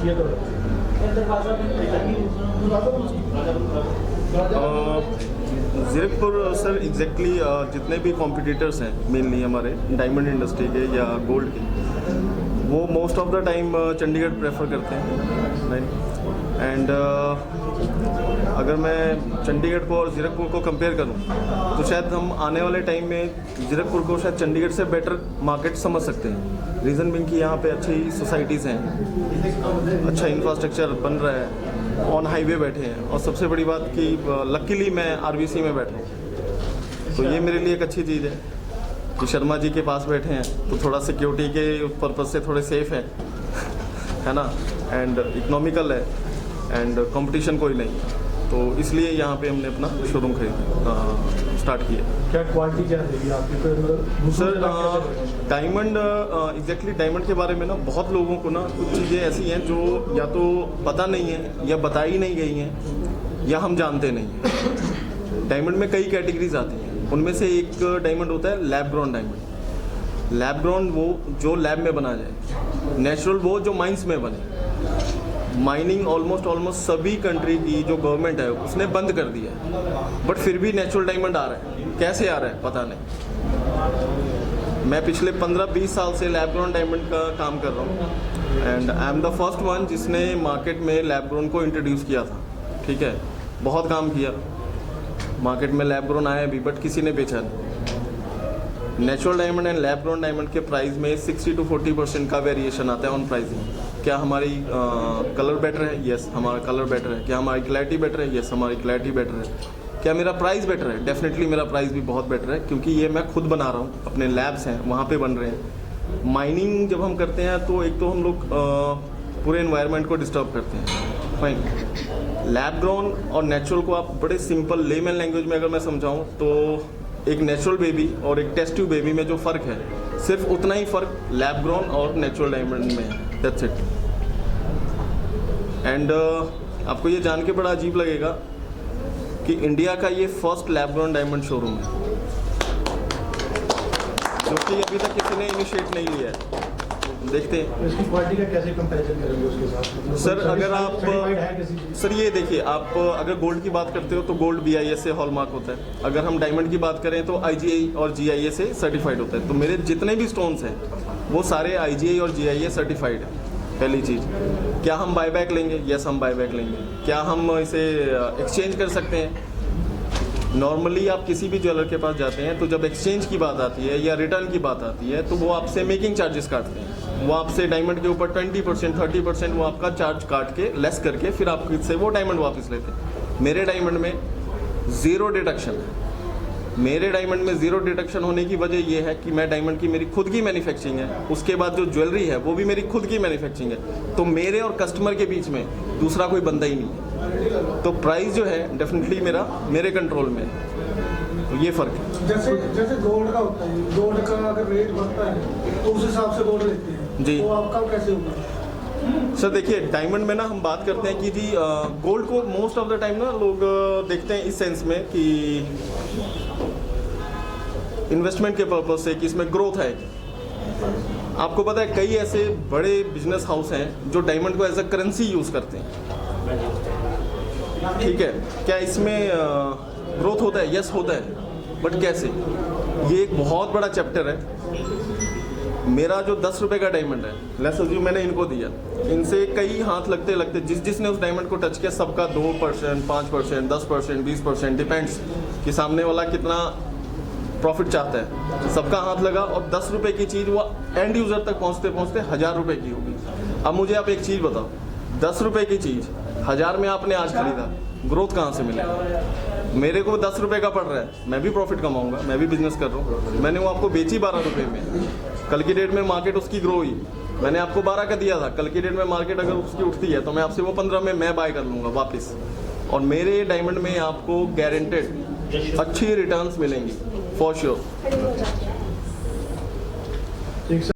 ये तो Zirakpur sir exactly जितने भी कॉम्पिटिटर्स हैं मेनली हमारे डायमंड इंडस्ट्री के या गोल्ड के, वो most of the time Chandigarh prefer करते हैं, राइट। एंड अगर मैं चंडीगढ़ को और ज़ीरकपुर को कंपेयर करूं तो शायद हम आने वाले टाइम में ज़ीरकपुर को शायद चंडीगढ़ से बेटर मार्केट समझ सकते हैं। रीज़न बिंग कि यहाँ पे अच्छी सोसाइटीज़ हैं, अच्छा इंफ्रास्ट्रक्चर बन रहा है, ऑन हाईवे बैठे हैं, और सबसे बड़ी बात कि लकीली मैं आरबीसी में बैठा हूँ, तो ये मेरे लिए एक अच्छी चीज़ है कि शर्मा जी के पास बैठे हैं तो थोड़ा सिक्योरिटी के पर्पज़ से थोड़े सेफ है है ना, एंड इकोनॉमिकल है, एंड कंपटीशन कोई नहीं, तो इसलिए यहाँ पे हमने अपना शोरूम स्टार्ट किया। क्या क्वालिटी क्या रहेगी आपकी? सर डायमंड एग्जैक्टली डायमंड के बारे में ना बहुत लोगों को ना कुछ चीज़ें ऐसी हैं जो या तो पता नहीं है या बताई नहीं गई हैं या हम जानते नहीं हैं। डायमंड में कई कैटेगरीज आती हैं, उनमें से एक डायमंड होता है lab grown diamond. Lab grown वो जो लैब में बना जाए, नेचुरल वो जो माइंस में बने। माइनिंग ऑलमोस्ट सभी कंट्री की जो गवर्नमेंट है उसने बंद कर दिया है, बट फिर भी नेचुरल डायमंड आ रहा है। कैसे आ रहा है पता नहीं। मैं पिछले 15-20 साल से लैब ग्रोन डायमंड का काम कर रहा हूँ, and I am the first one जिसने मार्केट में लैब ग्रोन को इंट्रोड्यूस किया था। ठीक है, बहुत काम किया, मार्केट में लैब ग्रोन आया भी, बट किसी ने बेचा नहीं। Natural diamond and lab grown diamond के प्राइस में 60 to 40% का वेरिएशन आता है ऑन प्राइसिंग। क्या हमारी कलर बेटर है? यस, हमारा कलर बेटर है। क्या हमारी क्लैरिटी बेटर है? यस, हमारी क्लैरिटी बेटर है। क्या मेरा प्राइस बेटर है? डेफिनेटली मेरा प्राइस भी बहुत बेटर है, क्योंकि ये मैं खुद बना रहा हूँ, अपने लैब्स हैं वहाँ पे बन रहे हैं। माइनिंग जब हम करते हैं तो एक तो हम लोग पूरे एनवायरनमेंट को डिस्टर्ब करते हैं, फाइन। लैब ग्रोन और नेचुरल को आप बड़े सिंपल लेमन लैंग्वेज में अगर मैं समझाऊँ तो एक नेचुरल बेबी और एक टेस्ट ट्यूब बेबी में जो फ़र्क है, सिर्फ उतना ही फ़र्क लैब ग्रोन और नेचुरल डायमंड में है। That's it. एंड आपको ये जान के बड़ा अजीब लगेगा कि इंडिया का ये first lab grown diamond showroom है, जो कि अभी तक किसी ने इनिशिएट नहीं लिया है। देखते हैं इसकी क्वालिटी का कैसे कंपैरिजन करेंगे उसके साथ? सर अगर आप सर ये देखिए, आप अगर गोल्ड की बात करते हो तो गोल्ड BIS से हॉलमार्क होता है। अगर हम डायमंड की बात करें तो IGI और GIA से सर्टिफाइड होता है। तो मेरे जितने भी स्टोन्स हैं वो सारे IGI और GIA सर्टिफाइड है। पहली चीज़, क्या हम बायबैक लेंगे? यस, हम बायबैक लेंगे। क्या हम इसे एक्सचेंज कर सकते हैं? नॉर्मली आप किसी भी ज्वेलर के पास जाते हैं तो जब एक्सचेंज की बात आती है या रिटर्न की बात आती है तो वो आपसे मेकिंग चार्जेस काटते हैं। वो आपसे डायमंड के ऊपर 20% 30% वो आपका चार्ज काट के लेस करके फिर आपसे वो डायमंड वापस लेते हैं। मेरे डायमंड में ज़ीरो डिडक्शन है। मेरे डायमंड में ज़ीरो डिडक्शन होने की वजह ये है कि मैं डायमंड की मेरी खुद की मैन्युफैक्चरिंग है, उसके बाद जो ज्वेलरी है वो भी मेरी खुद की मैन्युफैक्चरिंग है। तो मेरे और कस्टमर के बीच में दूसरा कोई बंदा ही नहीं है। तो प्राइस जो है डेफिनेटली मेरे कंट्रोल में है। तो ये फ़र्क है। जैसे गोल्ड का होता है, गोल्ड का अगर रेट बढ़ता है तो उस हिसाब से गोल्ड लेते हैं जी। तो आपका कैसे होगा? सर देखिए, डायमंड में ना हम बात करते हैं कि जी गोल्ड को मोस्ट ऑफ द टाइम ना लोग देखते हैं इस सेंस में कि इन्वेस्टमेंट के पर्पज से कि इसमें ग्रोथ है। आपको पता है कई ऐसे बड़े बिजनेस हाउस हैं जो डायमंड को एज अ करेंसी यूज़ करते हैं। ठीक है, क्या इसमें ग्रोथ होता है? यस होता है, बट कैसे? ये एक बहुत बड़ा चैप्टर है। मेरा जो 10 रुपये का डायमंड है, लेट्स अज्यूम मैंने इनको दिया, इनसे कई हाथ लगते लगते जिसने उस डायमंड को टच किया सबका 2%, 5%, 10%, 20% डिपेंड्स कि सामने वाला कितना प्रॉफिट चाहता है। सबका हाथ लगा और 10 रुपये की चीज़ वो एंड यूज़र तक पहुँचते पहुँचते 1000 रुपये की होगी। अब मुझे आप एक चीज़ बताओ, 10 रुपये की चीज़ 1000 में आपने आज खरीदा, ग्रोथ कहाँ से मिलेगा? मेरे को 10 रुपये का पड़ रहा है, मैं भी प्रॉफिट कमाऊंगा, मैं भी बिजनेस कर रहा हूँ। मैंने वो आपको बेची 12 रुपये में, कल की डेट में मार्केट उसकी ग्रो हुई, मैंने आपको 12 का दिया था, कल की डेट में मार्केट अगर उसकी उठती है तो मैं आपसे वो 15 में मैं बाय कर लूँगा वापस। और मेरे डायमंड में आपको गारंटेड अच्छी रिटर्न्स मिलेंगी फॉर श्योर।